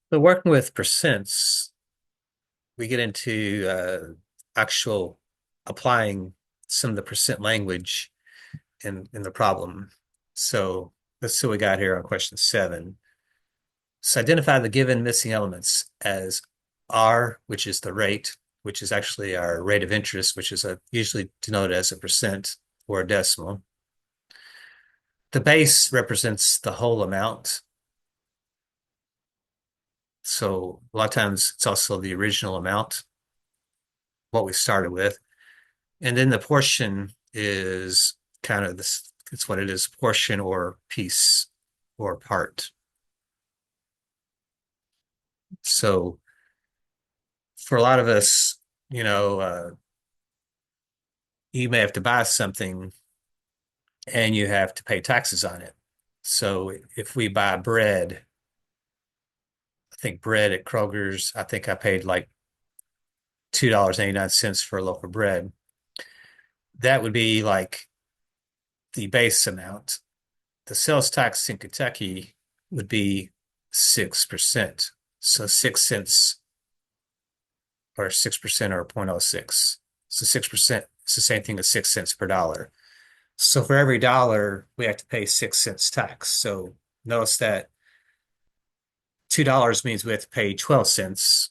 So working with percents, we get into actual applying some of the percent language in the problem. So let's see what we got here on question 7. So identify the given missing elements as R, which is the rate, which is actually our rate of interest, which is usually denoted as a percent or a decimal. The base represents the whole amount. So a lot of times it's also the original amount, what we started with. And then the portion is kind of this, it's what it is, portion or piece or part. So for a lot of us, you know, you may have to buy something and you have to pay taxes on it. So if we buy bread, I think bread at Kroger's, I think I paid like $2.89 for a loaf of bread. That would be like the base amount. The sales tax in Kentucky would be 6%. So 6 cents or 6% or 0.06. So 6%, it's the same thing as 6 cents per dollar. So for every dollar, we have to pay 6 cents tax. So notice that $2 means we have to pay 12 cents.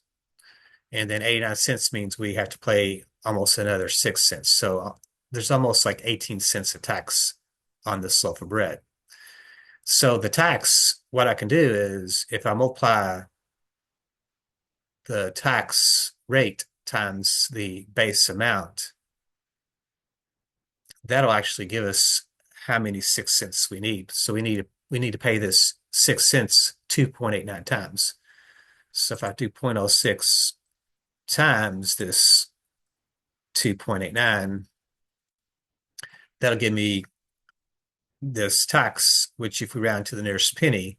And then 89 cents means we have to pay almost another 6 cents. So there's almost like 18 cents of tax on this loaf of bread. So the tax, what I can do is if I multiply the tax rate times the base amount, that'll actually give us how many 6 cents we need. So we need to pay this 6 cents 2.89 times. So if I do 0.06 times this 2.89, that'll give me this tax, which if we round to the nearest penny,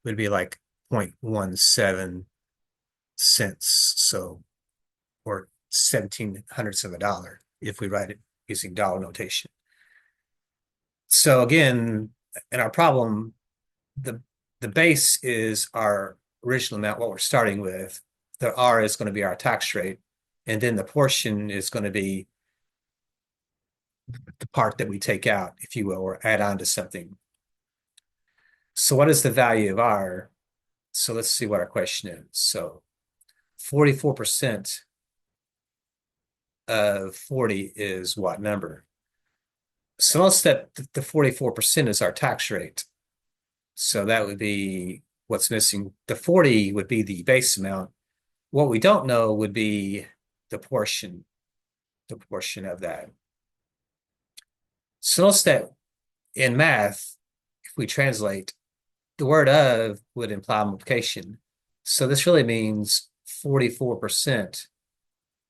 would be like 0.17 cents. So, or 17 hundredths of a dollar if we write it using dollar notation. So again, in our problem, the the base is our original amount, what we're starting with. The R is going to be our tax rate, and then the portion is going to be the part that we take out, if you will, or add on to something. So what is the value of R? So let's see what our question is. So 44% of 40 is what number? So notice that the 44% is our tax rate. So that would be what's missing. The 40 would be the base amount. What we don't know would be the portion of that. So notice that in math, if we translate, the word of would imply multiplication. So this really means 44%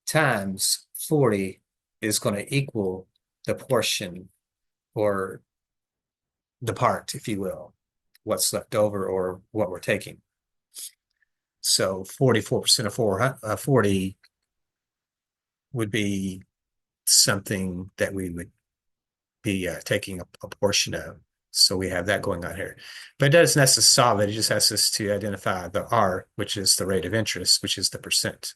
times 40 is going to equal the portion or the part, if you will, what's left over or what we're taking. So 44% of 40 would be something that we would be taking a portion of. So we have that going on here. But it doesn't necessarily solve it. It just asks us to identify the R, which is the rate of interest, which is the percent.